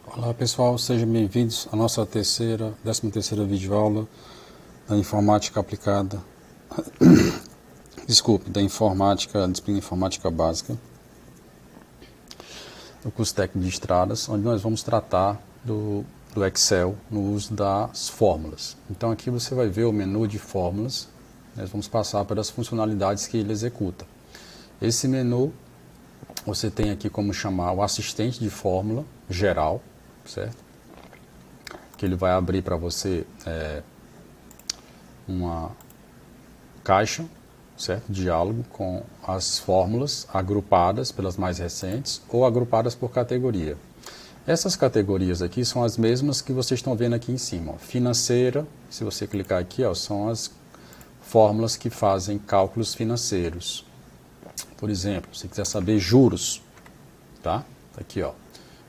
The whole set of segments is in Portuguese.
Olá pessoal, sejam bem-vindos à nossa 13ª videoaula da informática aplicada, da disciplina informática básica, do curso técnico de estradas, onde nós vamos tratar do Excel no uso das fórmulas. Então aqui você vai ver o menu de fórmulas, nós vamos passar pelas funcionalidades que ele executa. Esse menu você tem aqui como chamar o assistente de fórmula geral, certo? Que ele vai abrir para você uma caixa, certo? Diálogo com as fórmulas agrupadas pelas mais recentes ou agrupadas por categoria. Essas categorias aqui são as mesmas que vocês estão vendo aqui em cima. Ó. Financeira, se você clicar aqui, ó, são as fórmulas que fazem cálculos financeiros. Por exemplo, se quiser saber juros, tá? Aqui, ó.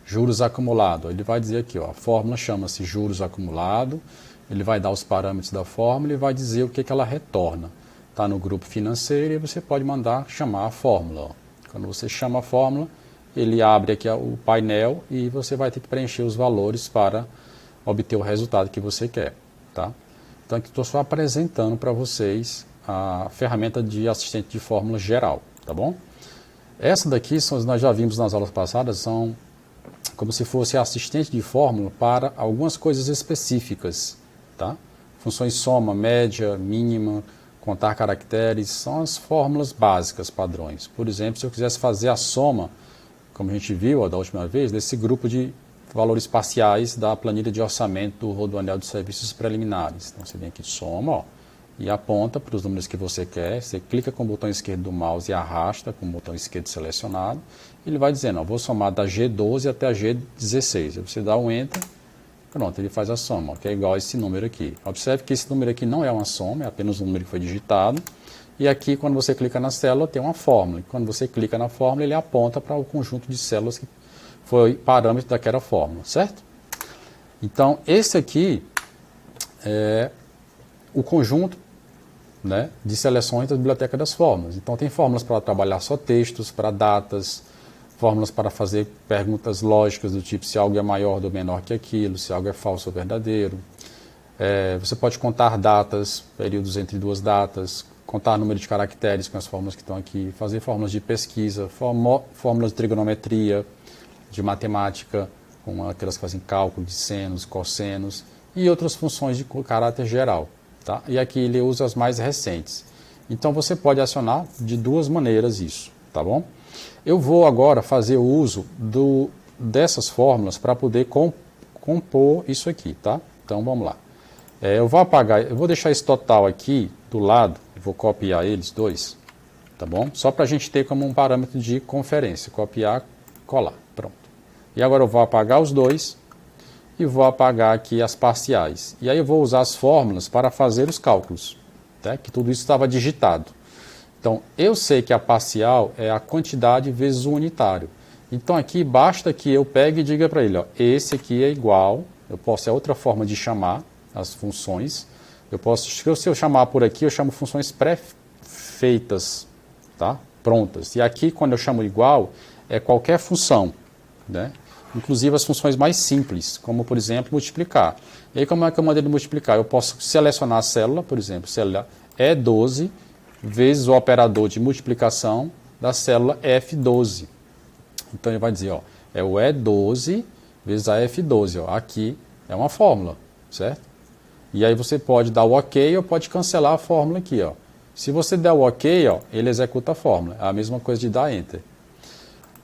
Juros acumulado, ele vai dizer aqui, ó, a fórmula chama-se juros acumulado, ele vai dar os parâmetros da fórmula e vai dizer o que ela retorna. Está no grupo financeiro e você pode mandar chamar a fórmula. Ó. Quando você chama a fórmula, ele abre aqui o painel e você vai ter que preencher os valores para obter o resultado que você quer. Tá? Então aqui estou só apresentando para vocês a ferramenta de assistente de fórmula geral. Tá bom? Essa daqui, nós já vimos nas aulas passadas, são como se fosse assistente de fórmula para algumas coisas específicas, tá? Funções soma, média, mínima, contar caracteres, são as fórmulas básicas, padrões. Por exemplo, se eu quisesse fazer a soma, como a gente viu da última vez, desse grupo de valores parciais da planilha de orçamento do Rodoanel de Serviços Preliminares. Então você vem aqui, soma, ó, e aponta para os números que você quer, você clica com o botão esquerdo do mouse e arrasta com o botão esquerdo selecionado, ele vai dizendo, ó, vou somar da G12 até a G16, aí você dá um Enter, pronto, ele faz a soma, ó, que é igual a esse número aqui. Observe que esse número aqui não é uma soma, é apenas um número que foi digitado, e aqui quando você clica na célula tem uma fórmula, e quando você clica na fórmula ele aponta para o conjunto de células que foi parâmetro daquela fórmula, certo? Então esse aqui é o conjunto, né, de seleções da biblioteca das fórmulas. Então tem fórmulas para trabalhar só textos, para datas, fórmulas para fazer perguntas lógicas do tipo se algo é maior ou menor que aquilo, se algo é falso ou verdadeiro. Você pode contar datas, períodos entre duas datas, contar número de caracteres com as fórmulas que estão aqui, fazer fórmulas de pesquisa, fórmulas de trigonometria, de matemática, como aquelas que fazem cálculo de senos, cossenos e outras funções de caráter geral. Tá? E aqui ele usa as mais recentes. Então você pode acionar de duas maneiras isso, tá bom? Eu vou agora fazer o uso dessas fórmulas para poder compor isso aqui, tá? Então vamos lá. Eu vou deixar esse total aqui do lado, vou copiar eles dois, tá bom? Só para a gente ter como um parâmetro de conferência, copiar, colar, pronto. E agora eu vou apagar os dois e vou apagar aqui as parciais. E aí eu vou usar as fórmulas para fazer os cálculos, tá? Que tudo isso estava digitado. Então, eu sei que a parcial é a quantidade vezes o unitário. Então, aqui basta que eu pegue e diga para ele, ó, esse aqui é igual, é outra forma de chamar as funções. Se eu chamar por aqui, eu chamo funções pré-feitas, tá? Prontas. E aqui, quando eu chamo igual, é qualquer função, né? Inclusive as funções mais simples, como, por exemplo, multiplicar. E aí, como é que eu mando ele multiplicar? Eu posso selecionar a célula, por exemplo, célula E12, vezes o operador de multiplicação da célula F12. Então, ele vai dizer, ó, é o E12 vezes a F12. Ó. Aqui é uma fórmula, certo? E aí você pode dar o OK ou pode cancelar a fórmula aqui. Ó. Se você der o OK, ó, ele executa a fórmula. É a mesma coisa de dar Enter.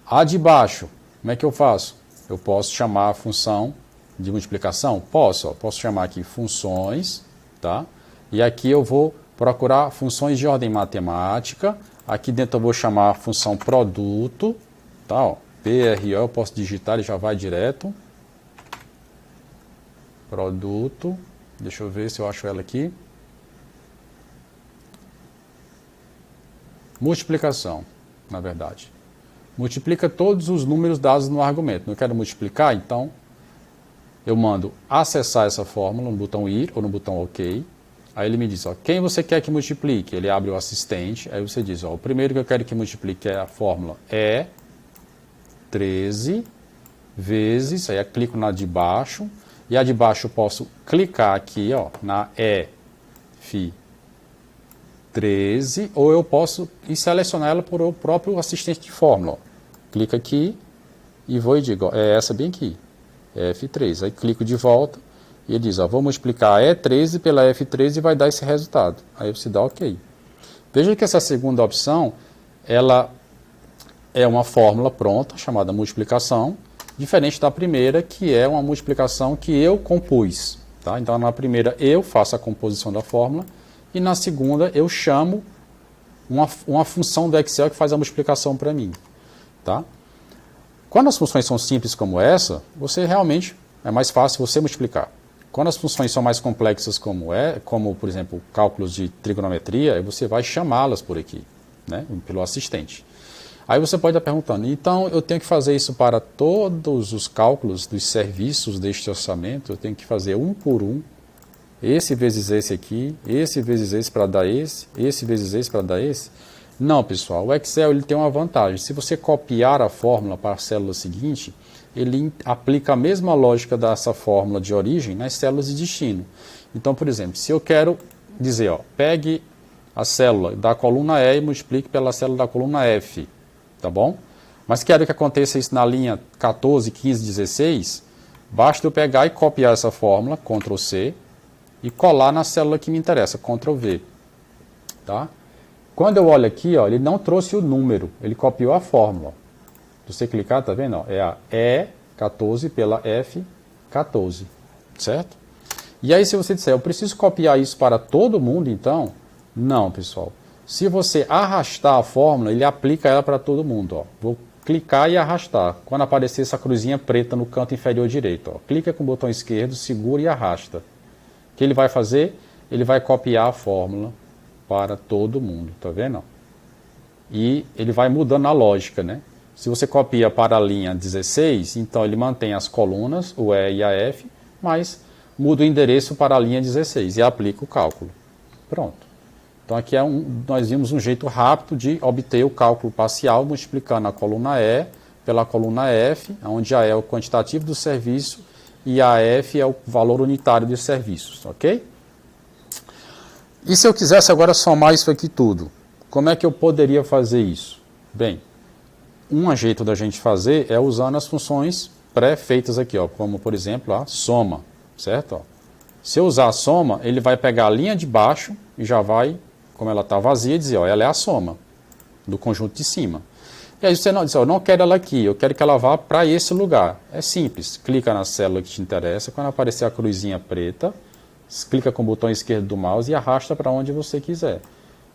A de baixo, como é que eu faço? Eu posso chamar a função de multiplicação? Posso, ó, posso chamar aqui funções, tá? E aqui eu vou procurar funções de ordem matemática. Aqui dentro eu vou chamar a função produto, tá? Ó, PRO, eu posso digitar, ele já vai direto. Produto, deixa eu ver se eu acho ela aqui. Multiplicação, na verdade. Multiplica todos os números dados no argumento. Não quero multiplicar, então eu mando acessar essa fórmula no botão ir ou no botão OK. Aí ele me diz, ó, quem você quer que multiplique? Ele abre o assistente, aí você diz, ó, o primeiro que eu quero que multiplique é a fórmula E13 vezes, aí eu clico na de baixo, e a de baixo eu posso clicar aqui, ó, na F13, ou eu posso ir selecionar ela por o próprio assistente de fórmula. Ó. Clica aqui e vou e digo, ó, é essa bem aqui, F3. Aí clico de volta e ele diz, ó, vou multiplicar a E13 pela F13 e vai dar esse resultado. Aí você dá OK. Veja que essa segunda opção, ela é uma fórmula pronta, chamada multiplicação, diferente da primeira, que é uma multiplicação que eu compus. Tá? Então, na primeira, eu faço a composição da fórmula, e na segunda, eu chamo uma função do Excel que faz a multiplicação para mim. Tá? Quando as funções são simples como essa, você realmente é mais fácil você multiplicar. Quando as funções são mais complexas como por exemplo, cálculos de trigonometria, aí você vai chamá-las por aqui, né, pelo assistente. Aí você pode estar perguntando, então eu tenho que fazer isso para todos os cálculos dos serviços deste orçamento, eu tenho que fazer um por um, esse vezes esse aqui, esse vezes esse para dar esse vezes esse para dar esse? Não, pessoal, o Excel ele tem uma vantagem. Se você copiar a fórmula para a célula seguinte, ele aplica a mesma lógica dessa fórmula de origem nas células de destino. Então, por exemplo, se eu quero dizer, ó, pegue a célula da coluna E e multiplique pela célula da coluna F, tá bom? Mas quero que aconteça isso na linha 14, 15, 16, basta eu pegar e copiar essa fórmula, Ctrl C, e colar na célula que me interessa, Ctrl V, tá? Quando eu olho aqui, ó, ele não trouxe o número, ele copiou a fórmula. Se você clicar, tá vendo? Ó, é a E14 pela F14, certo? E aí se você disser, eu preciso copiar isso para todo mundo, então? Não, pessoal. Se você arrastar a fórmula, ele aplica ela para todo mundo. Ó. Vou clicar e arrastar. Quando aparecer essa cruzinha preta no canto inferior direito, ó, clica com o botão esquerdo, segura e arrasta. O que ele vai fazer? Ele vai copiar a fórmula para todo mundo, tá vendo? E ele vai mudando a lógica, né? Se você copia para a linha 16, então ele mantém as colunas, o E e a F, mas muda o endereço para a linha 16 e aplica o cálculo. Pronto. Então aqui nós vimos um jeito rápido de obter o cálculo parcial multiplicando a coluna E pela coluna F, onde a E é o quantitativo do serviço e a F é o valor unitário dos serviços, ok? E se eu quisesse agora somar isso aqui tudo, como é que eu poderia fazer isso? Bem, um jeito da gente fazer é usando as funções pré-feitas aqui, ó, como por exemplo a soma, certo? Ó, se eu usar a soma, ele vai pegar a linha de baixo e já vai, como ela está vazia, dizer, ó, ela é a soma do conjunto de cima. E aí você não diz, ó, eu não quero ela aqui, eu quero que ela vá para esse lugar. É simples, clica na célula que te interessa, quando aparecer a cruzinha preta, clica com o botão esquerdo do mouse e arrasta para onde você quiser.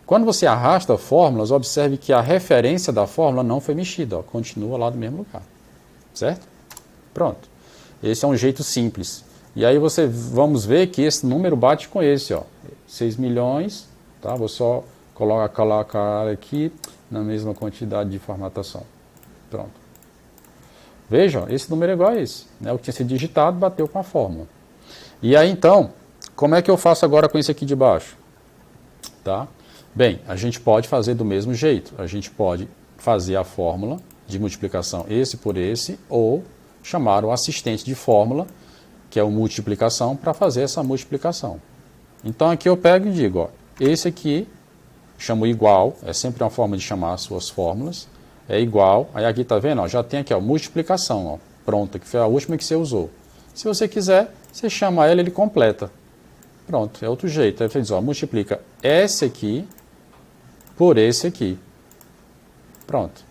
Quando você arrasta fórmulas, observe que a referência da fórmula não foi mexida, ó, continua lá do mesmo lugar, certo? Pronto. Esse é um jeito simples. E aí vamos ver que esse número bate com esse, ó, 6 milhões, tá? Vou só colocar aqui na mesma quantidade de formatação. Pronto. Vejam, esse número é igual a esse, né? O que tinha sido digitado bateu com a fórmula. E aí então, como é que eu faço agora com esse aqui de baixo? Tá? Bem, a gente pode fazer do mesmo jeito. A gente pode fazer a fórmula de multiplicação esse por esse, ou chamar o assistente de fórmula, que é o multiplicação, para fazer essa multiplicação. Então aqui eu pego e digo, ó, esse aqui, chamo igual, é sempre uma forma de chamar as suas fórmulas, é igual, aí aqui tá vendo, ó, já tem aqui, ó, multiplicação, ó, pronta, que foi a última que você usou. Se você quiser, você chama ela, ele completa. Pronto, é outro jeito. Aí você diz, ó, multiplica esse aqui por esse aqui. Pronto.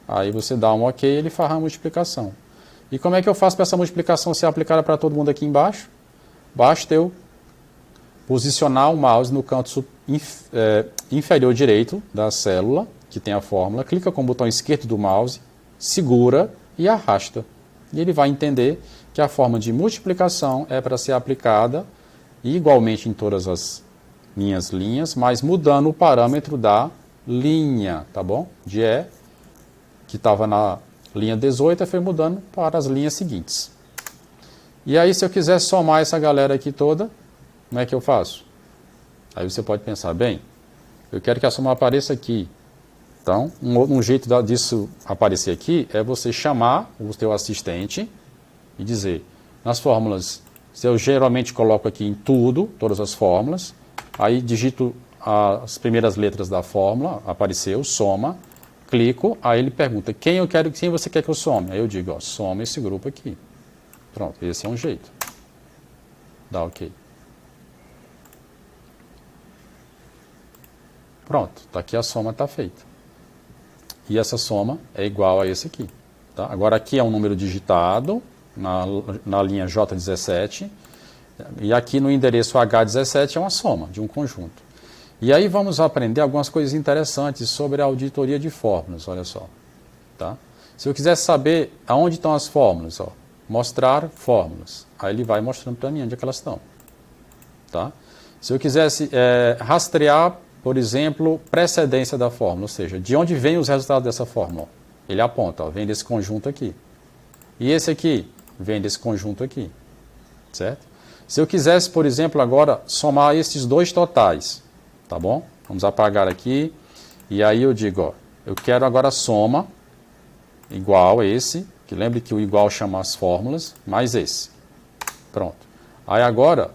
Aí você dá um OK e ele faz a multiplicação. E como é que eu faço para essa multiplicação ser aplicada para todo mundo aqui embaixo? Basta eu posicionar o mouse no canto inferior direito da célula, que tem a fórmula, clica com o botão esquerdo do mouse, segura e arrasta. E ele vai entender que a forma de multiplicação é para ser aplicada igualmente em todas as minhas linhas, mas mudando o parâmetro da linha, tá bom? De E, que estava na linha 18, foi mudando para as linhas seguintes. E aí, se eu quiser somar essa galera aqui toda, como é que eu faço? Aí você pode pensar, bem, eu quero que a soma apareça aqui. Então, um jeito disso aparecer aqui é você chamar o teu assistente e dizer, nas fórmulas, eu geralmente coloco aqui em tudo, todas as fórmulas, aí digito as primeiras letras da fórmula, apareceu, soma, clico, aí ele pergunta, quem você quer que eu some? Aí eu digo, ó, soma esse grupo aqui. Pronto, esse é um jeito. Dá ok. Pronto, tá aqui a soma está feita. E essa soma é igual a esse aqui. Tá? Agora aqui é um número digitado na linha J17 e aqui no endereço H17 é uma soma de um conjunto. E aí vamos aprender algumas coisas interessantes sobre a auditoria de fórmulas, olha só. Tá? Se eu quisesse saber aonde estão as fórmulas, ó, mostrar fórmulas, aí ele vai mostrando para mim onde é que elas estão. Tá? Se eu quisesse rastrear, por exemplo, precedência da fórmula, ou seja, de onde vem os resultados dessa fórmula? Ele aponta, ó, vem desse conjunto aqui. E esse aqui vem desse conjunto aqui, certo? Se eu quisesse, por exemplo, agora somar esses dois totais, tá bom? Vamos apagar aqui, e aí eu digo, ó, eu quero agora a soma igual a esse, que lembre que o igual chama as fórmulas, mais esse. Pronto. Aí agora,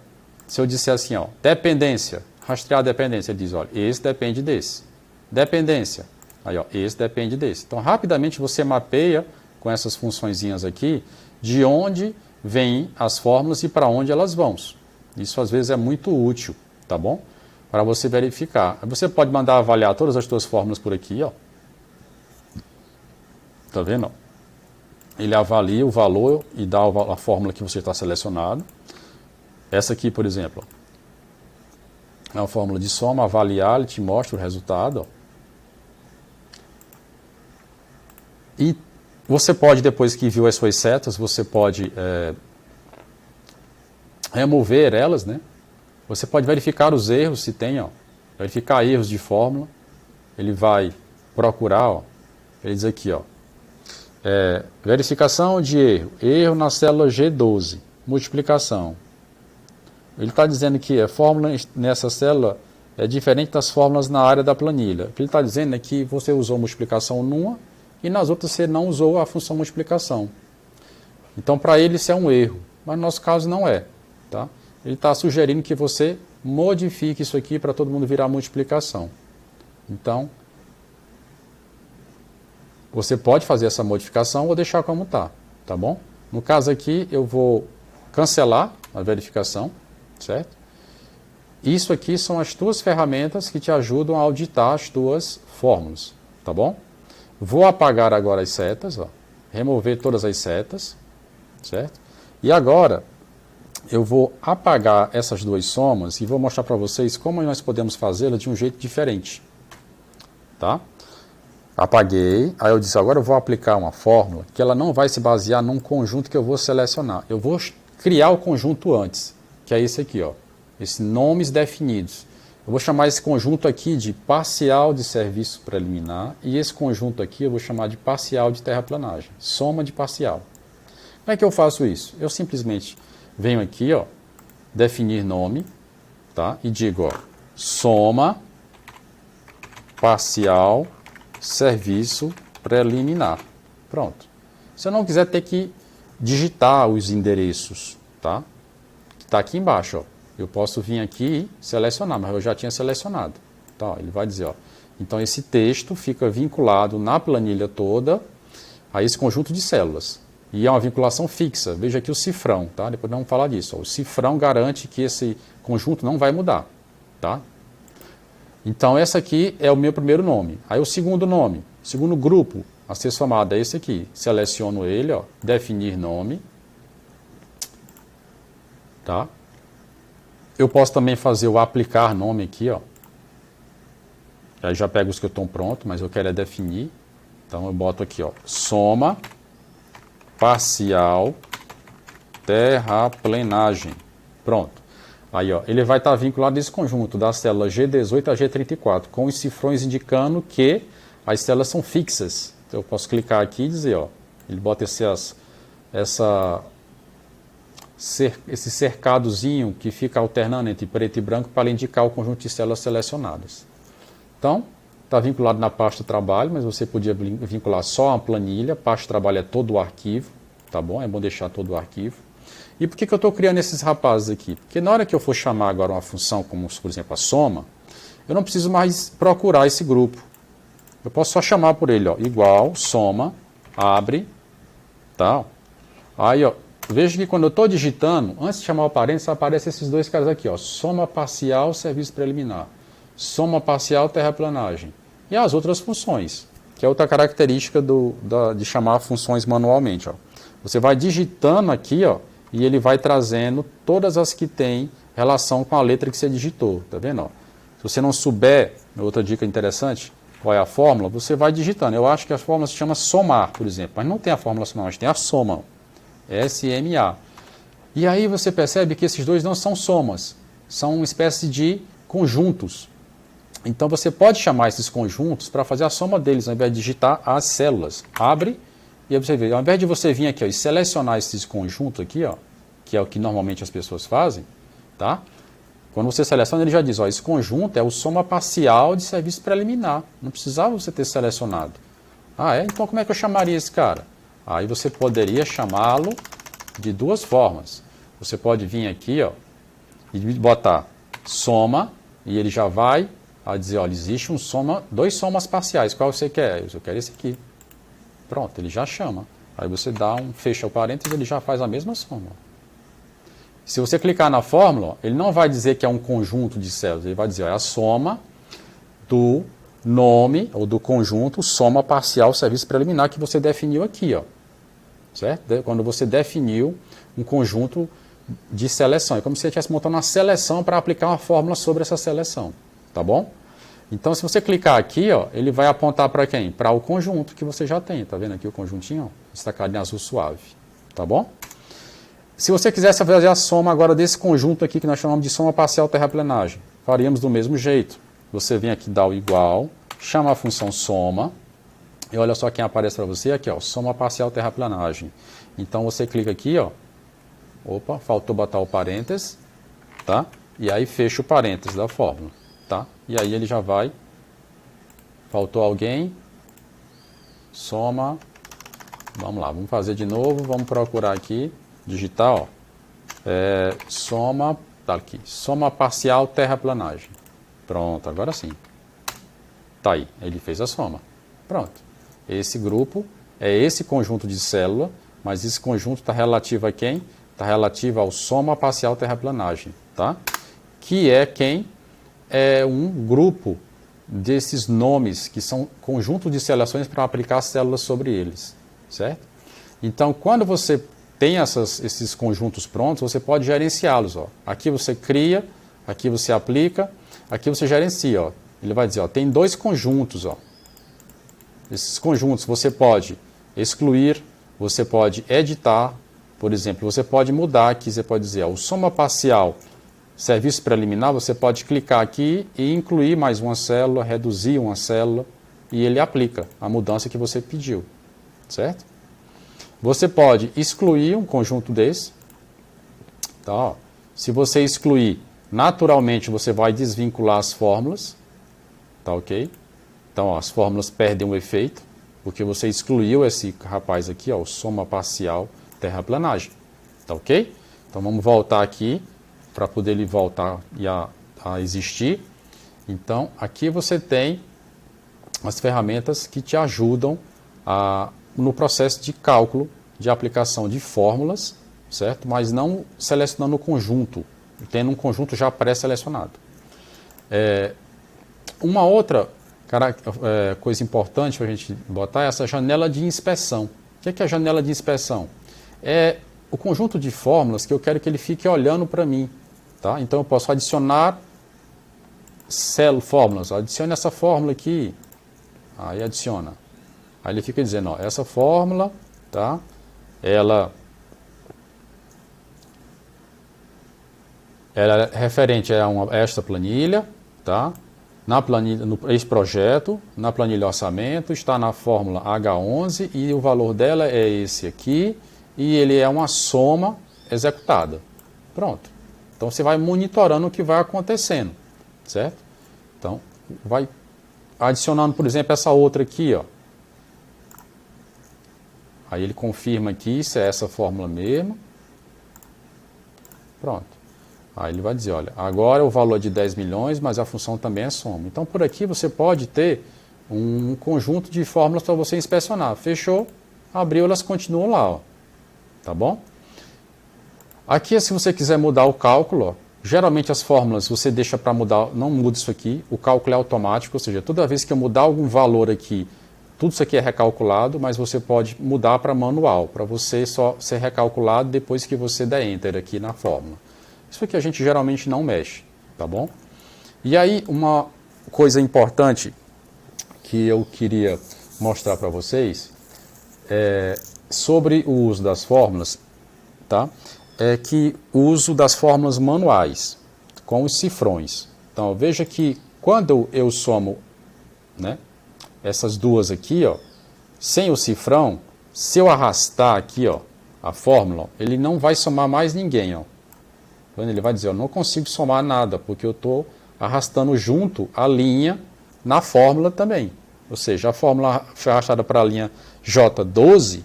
se eu disser assim, ó, dependência, rastrear a dependência, ele diz, olha, esse depende desse. Dependência, aí ó, esse depende desse. Então, rapidamente você mapeia com essas funçõezinhas aqui, de onde vêm as fórmulas e para onde elas vão. Isso às vezes é muito útil, tá bom? Para você verificar. Você pode mandar avaliar todas as suas fórmulas por aqui, ó. Tá vendo? Ele avalia o valor e dá a fórmula que você está selecionado. Essa aqui, por exemplo, é uma fórmula de soma, avaliar, ele te mostra o resultado. Ó. E você pode, depois que viu as suas setas, você pode remover elas, né? Você pode verificar os erros, se tem, ó, verificar erros de fórmula. Ele vai procurar, ó, ele diz aqui, ó, verificação de erro na célula G12, multiplicação. Ele está dizendo que a fórmula nessa célula é diferente das fórmulas na área da planilha. O que ele está dizendo é que você usou multiplicação numa e nas outras você não usou a função multiplicação. Então, para ele, isso é um erro, mas no nosso caso não é. Tá? Ele está sugerindo que você modifique isso aqui para todo mundo virar multiplicação. Então, você pode fazer essa modificação ou deixar como está, tá bom? No caso aqui, eu vou cancelar a verificação, certo? Isso aqui são as tuas ferramentas que te ajudam a auditar as tuas fórmulas, tá bom? Vou apagar agora as setas, ó, remover todas as setas, certo? E agora, eu vou apagar essas duas somas e vou mostrar para vocês como nós podemos fazê-las de um jeito diferente, tá? Apaguei, aí eu disse, agora eu vou aplicar uma fórmula que ela não vai se basear num conjunto que eu vou selecionar. Eu vou criar o conjunto antes, que é esse aqui, ó, esses nomes definidos. Eu vou chamar esse conjunto aqui de parcial de serviço preliminar e esse conjunto aqui eu vou chamar de parcial de terraplanagem, soma de parcial. Como é que eu faço isso? Eu simplesmente venho aqui, ó, definir nome, tá? E digo, ó, soma parcial serviço preliminar. Pronto. Se eu não quiser ter que digitar os endereços, tá? Que está aqui embaixo, ó. Eu posso vir aqui e selecionar, mas eu já tinha selecionado. Tá? Ele vai dizer, ó, então esse texto fica vinculado na planilha toda a esse conjunto de células. E é uma vinculação fixa. Veja aqui o cifrão, tá? Depois vamos falar disso. Ó. O cifrão garante que esse conjunto não vai mudar, tá? Então, essa aqui é o meu primeiro nome. Aí o segundo nome, o segundo grupo a ser somado é esse aqui. Seleciono ele, ó, definir nome. Tá? Eu posso também fazer o aplicar nome aqui, ó. Aí já pego os que estão prontos, mas eu quero é definir. Então, eu boto aqui, ó, soma parcial terraplenagem. Pronto. Aí, ó, ele vai estar vinculado nesse conjunto da célula G18 a G34, com os cifrões indicando que as células são fixas. Então, eu posso clicar aqui e dizer, ó, ele bota esse cercadozinho que fica alternando entre preto e branco para indicar o conjunto de células selecionadas. Então, está vinculado na pasta trabalho, mas você podia vincular só a planilha. Pasta trabalho é todo o arquivo, tá bom? É bom deixar todo o arquivo. E por que eu estou criando esses rapazes aqui? Porque na hora que eu for chamar agora uma função, como por exemplo a soma, eu não preciso mais procurar esse grupo. Eu posso só chamar por ele, ó, igual, soma, abre, tá? Aí, ó, veja que quando eu estou digitando, antes de chamar o parênteses, aparecem esses dois caras aqui, ó, soma parcial, serviço preliminar, soma parcial, terraplanagem, e as outras funções, que é outra característica de chamar funções manualmente, ó. Você vai digitando aqui, ó, e ele vai trazendo todas as que têm relação com a letra que você digitou, tá vendo? Ó? Se você não souber, outra dica interessante, qual é a fórmula, você vai digitando. Eu acho que a fórmula se chama somar, por exemplo, mas não tem a fórmula somar, mas tem a soma, S-M-A. E aí você percebe que esses dois não são somas, são uma espécie de conjuntos. Então você pode chamar esses conjuntos para fazer a soma deles, ao invés de digitar as células. Abre e aí você vê, ao invés de você vir aqui, ó, e selecionar esses conjuntos aqui, ó, que é o que normalmente as pessoas fazem, tá? Quando você seleciona, ele já diz, ó, esse conjunto é o soma parcial de serviço preliminar. Não precisava você ter selecionado. Ah, é? Então como é que eu chamaria esse cara? Aí você poderia chamá-lo de duas formas. Você pode vir aqui, ó, e botar soma, e ele já vai a dizer, olha, existe um soma, dois somas parciais. Qual você quer? Eu quero esse aqui. Pronto, ele já chama. Aí você dá fecha o parênteses, ele já faz a mesma soma. Se você clicar na fórmula, ele não vai dizer que é um conjunto de células, ele vai dizer, é a soma do nome, ou do conjunto, soma parcial serviço preliminar que você definiu aqui, ó. Certo? Quando você definiu um conjunto de seleção. É como se você estivesse montando uma seleção para aplicar uma fórmula sobre essa seleção. Tá bom? Então, se você clicar aqui, ó, ele vai apontar para quem? Para o conjunto que você já tem. Tá vendo aqui o conjuntinho? Ó, destacado em azul suave. Tá bom? Se você quisesse fazer a soma agora desse conjunto aqui, que nós chamamos de soma parcial terraplanagem, faríamos do mesmo jeito. Você vem aqui, dá o igual, chama a função soma, e olha só quem aparece para você aqui, ó, soma parcial terraplanagem. Então você clica aqui, ó, opa, faltou botar o parênteses, tá? E aí fecha o parênteses da fórmula, tá? E aí ele já vai, faltou alguém, soma, vamos lá, vamos fazer de novo, vamos procurar aqui, digitar, ó, soma, tá aqui, soma parcial terraplanagem. Pronto, agora sim. Tá aí, ele fez a soma. Pronto. Esse grupo é esse conjunto de célula, mas esse conjunto está relativo a quem? Está relativo ao soma parcial terraplanagem, tá? Que é quem é um grupo desses nomes, que são conjuntos de seleções para aplicar células sobre eles, certo? Então, quando você tem esses conjuntos prontos, você pode gerenciá-los, ó. Aqui você cria, aqui você aplica, aqui você gerencia, ó. Ele vai dizer, ó, tem dois conjuntos, ó. Esses conjuntos você pode excluir, você pode editar, por exemplo, você pode mudar aqui, você pode dizer, ó, o soma parcial serviço preliminar, você pode clicar aqui e incluir mais uma célula, reduzir uma célula, e ele aplica a mudança que você pediu, certo? Você pode excluir um conjunto desse, tá? Ó. Se você excluir, naturalmente você vai desvincular as fórmulas, tá ok? Então, ó, as fórmulas perdem o efeito, porque você excluiu esse rapaz aqui, ó, o soma parcial terraplanagem, tá ok? Então, vamos voltar aqui, para poder ele voltar a existir. Então, aqui você tem as ferramentas que te ajudam no processo de cálculo, de aplicação de fórmulas, certo? Mas não selecionando o conjunto, tendo um conjunto já pré-selecionado. Uma outra coisa importante para a gente botar é essa janela de inspeção. O que é a janela de inspeção? É o conjunto de fórmulas que eu quero que ele fique olhando para mim. Tá? Então eu posso adicionar fórmulas. Adicione essa fórmula aqui. Aí adiciona. Aí ele fica dizendo, ó, essa fórmula, tá? Ela é referente a esta planilha, tá? Na planilha, esse projeto, na planilha orçamento, está na fórmula H11 e o valor dela é esse aqui e ele é uma soma executada. Pronto. Então você vai monitorando o que vai acontecendo, certo? Então vai adicionando, por exemplo, essa outra aqui, ó. Aí ele confirma aqui se é essa fórmula mesmo. Pronto. Aí ele vai dizer, olha, agora o valor é de 10 milhões, mas a função também é soma. Então, por aqui você pode ter um conjunto de fórmulas para você inspecionar. Fechou, abriu, elas continuam lá, ó. Tá bom? Aqui, se você quiser mudar o cálculo, ó, geralmente as fórmulas você deixa para mudar, não muda isso aqui, o cálculo é automático, ou seja, toda vez que eu mudar algum valor aqui, tudo isso aqui é recalculado, mas você pode mudar para manual, para você só ser recalculado depois que você der Enter aqui na fórmula. Isso aqui a gente geralmente não mexe, tá bom? E aí, uma coisa importante que eu queria mostrar para vocês é sobre o uso das fórmulas, tá? É que o uso das fórmulas manuais com os cifrões. Então, veja que quando eu somo, né, essas duas aqui, ó, sem o cifrão, se eu arrastar aqui, ó, a fórmula, ele não vai somar mais ninguém, ó. Ele vai dizer, eu não consigo somar nada, porque eu estou arrastando junto a linha na fórmula também. Ou seja, a fórmula foi arrastada para a linha J12,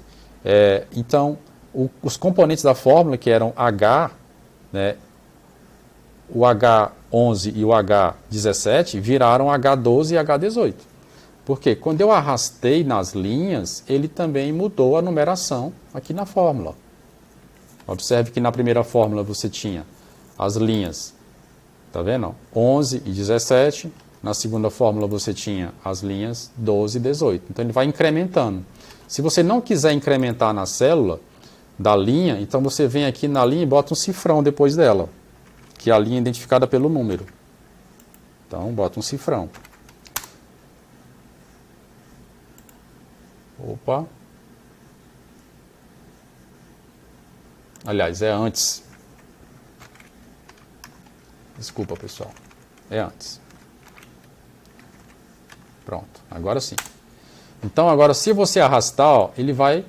então os componentes da fórmula, que eram H, né, o H11 e o H17, viraram H12 e H18. Porque quando eu arrastei nas linhas, ele também mudou a numeração aqui na fórmula. Observe que na primeira fórmula você tinha as linhas, tá vendo? 11 e 17. Na segunda fórmula você tinha as linhas 12 e 18. Então ele vai incrementando. Se você não quiser incrementar na célula da linha, então você vem aqui na linha e bota um cifrão depois dela, que é a linha identificada pelo número. Então bota um cifrão. Opa. Aliás, é antes. Desculpa, pessoal. É antes. Pronto, agora sim. Então, agora, se você arrastar, ó, ele vai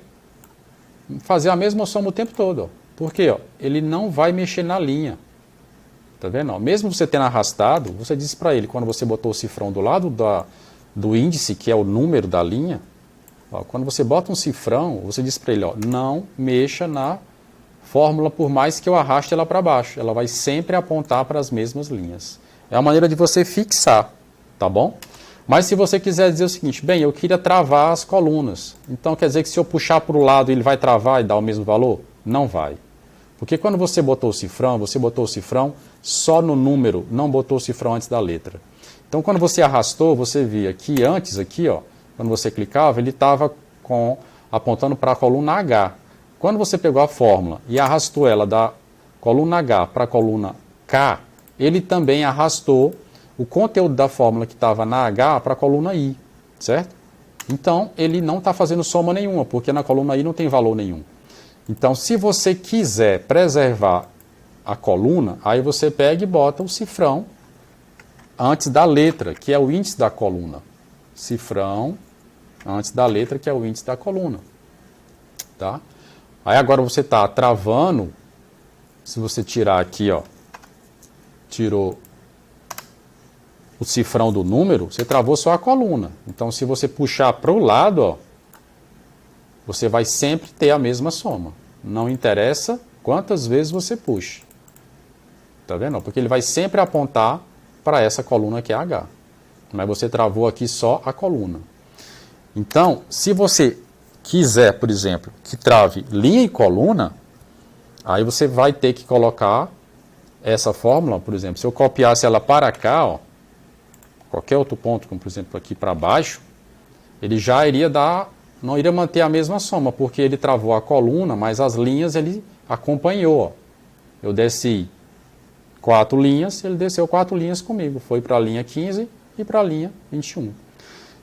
fazer a mesma soma o tempo todo. Ó. Por quê? Ó? Ele não vai mexer na linha. Tá vendo? Ó? Mesmo você tendo arrastado, você disse para ele, quando você botou o cifrão do lado do índice, que é o número da linha, ó, quando você bota um cifrão, você diz para ele, ó, não mexa na fórmula por mais que eu arraste ela para baixo. Ela vai sempre apontar para as mesmas linhas. É a maneira de você fixar, tá bom? Mas se você quiser dizer o seguinte, bem, eu queria travar as colunas. Então quer dizer que se eu puxar para o lado ele vai travar e dar o mesmo valor? Não vai. Porque quando você botou o cifrão só no número, não botou o cifrão antes da letra. Então quando você arrastou, você via que antes aqui, ó, quando você clicava, ele estava apontando para a coluna H. Quando você pegou a fórmula e arrastou ela da coluna H para a coluna K, ele também arrastou o conteúdo da fórmula que estava na H para a coluna I, certo? Então, ele não está fazendo soma nenhuma, porque na coluna I não tem valor nenhum. Então, se você quiser preservar a coluna, aí você pega e bota o cifrão antes da letra, que é o índice da coluna. Cifrão antes da letra, que é o índice da coluna. Tá? Aí agora você está travando, se você tirar aqui, ó, tirou o cifrão do número, você travou só a coluna. Então, se você puxar para o lado, ó, você vai sempre ter a mesma soma. Não interessa quantas vezes você puxe. Tá vendo? Porque ele vai sempre apontar para essa coluna que é H. Mas você travou aqui só a coluna. Então, se você quiser, por exemplo, que trave linha e coluna, aí você vai ter que colocar essa fórmula, por exemplo, se eu copiasse ela para cá, ó, qualquer outro ponto, como por exemplo aqui para baixo, ele já iria dar, não iria manter a mesma soma, porque ele travou a coluna, mas as linhas ele acompanhou. Ó. Eu desci 4 linhas, ele desceu 4 linhas comigo, foi para a linha 15 e para a linha 21.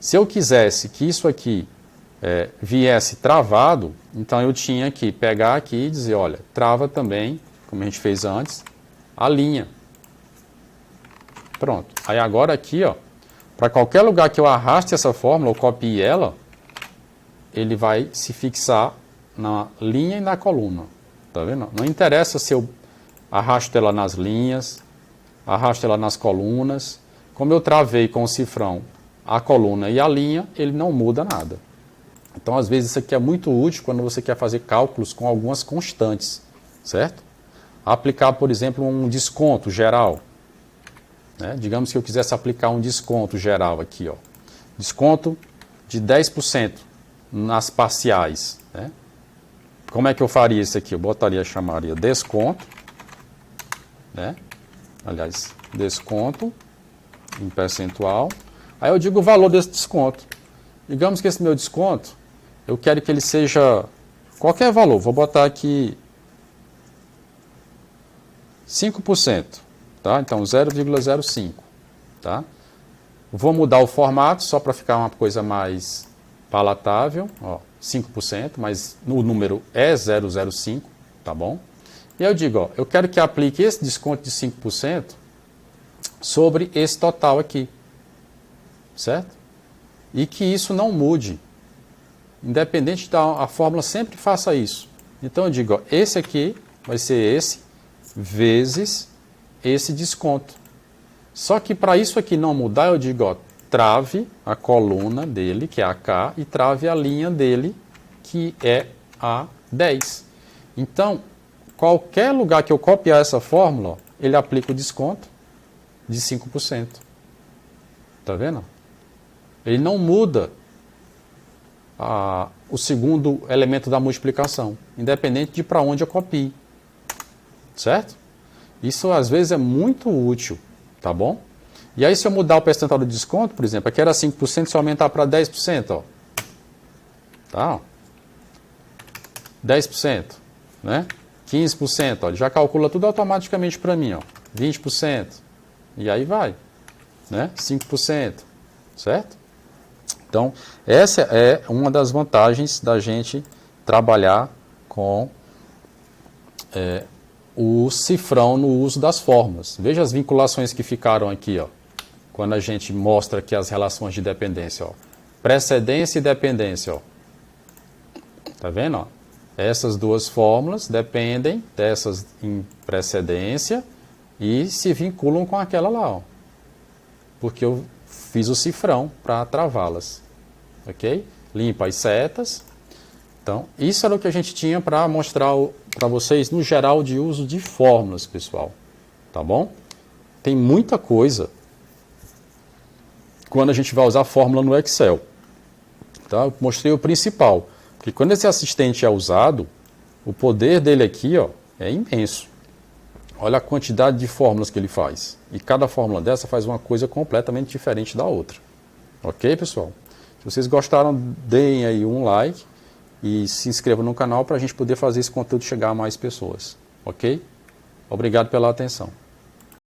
Se eu quisesse que isso aqui viesse travado, então eu tinha que pegar aqui e dizer, olha, trava também, como a gente fez antes, a linha. Pronto. Aí agora aqui, ó, para qualquer lugar que eu arraste essa fórmula, ou copie ela, ele vai se fixar na linha e na coluna. Tá vendo? Não interessa se eu arrasto ela nas linhas, arrasto ela nas colunas. Como eu travei com o cifrão a coluna e a linha, ele não muda nada. Então, às vezes, isso aqui é muito útil quando você quer fazer cálculos com algumas constantes, certo? Aplicar, por exemplo, um desconto geral. Né? Digamos que eu quisesse aplicar um desconto geral aqui, ó. Desconto de 10% nas parciais. Né? Como é que eu faria isso aqui? Eu botaria, chamaria desconto, né? Aliás, desconto em percentual. Aí eu digo o valor desse desconto. Digamos que esse meu desconto, eu quero que ele seja qualquer valor. Vou botar aqui 5%, tá? Então 0,05, tá? Vou mudar o formato só para ficar uma coisa mais palatável, ó, 5%, mas o número é 0,05, tá bom? E eu digo, ó, eu quero que aplique esse desconto de 5% sobre esse total aqui, certo? E que isso não mude, independente a fórmula sempre faça isso. Então eu digo, ó, esse aqui vai ser esse vezes esse desconto. Só que para isso aqui não mudar, eu digo, ó, trave a coluna dele, que é a K, e trave a linha dele, que é a 10. Então, qualquer lugar que eu copiar essa fórmula, ó, ele aplica o desconto de 5%. Tá vendo? Ele não muda o segundo elemento da multiplicação, independente de para onde eu copie. Certo? Isso às vezes é muito útil, tá bom? E aí se eu mudar o percentual do desconto, por exemplo, aqui era 5%, se eu aumentar para 10%, ó. Tá? 10%, né? 15%, ó, ele já calcula tudo automaticamente para mim, ó. 20%. E aí vai, né? 5%, certo? Então, essa é uma das vantagens da gente trabalhar com o cifrão no uso das fórmulas. Veja as vinculações que ficaram aqui, ó, quando a gente mostra aqui as relações de dependência. Ó. Precedência e dependência. Ó. Tá vendo? Ó? Essas duas fórmulas dependem dessas em precedência e se vinculam com aquela lá. Ó. Porque eu fiz o cifrão para travá-las. Ok? Limpa as setas. Então, isso era o que a gente tinha para mostrar para vocês no geral de uso de fórmulas, pessoal. Tá bom? Tem muita coisa quando a gente vai usar fórmula no Excel. Tá? Eu mostrei o principal. Porque quando esse assistente é usado, o poder dele aqui, ó, é imenso. Olha a quantidade de fórmulas que ele faz. E cada fórmula dessa faz uma coisa completamente diferente da outra. Ok, pessoal? Se vocês gostaram, deem aí um like e se inscrevam no canal para a gente poder fazer esse conteúdo chegar a mais pessoas. Ok? Obrigado pela atenção.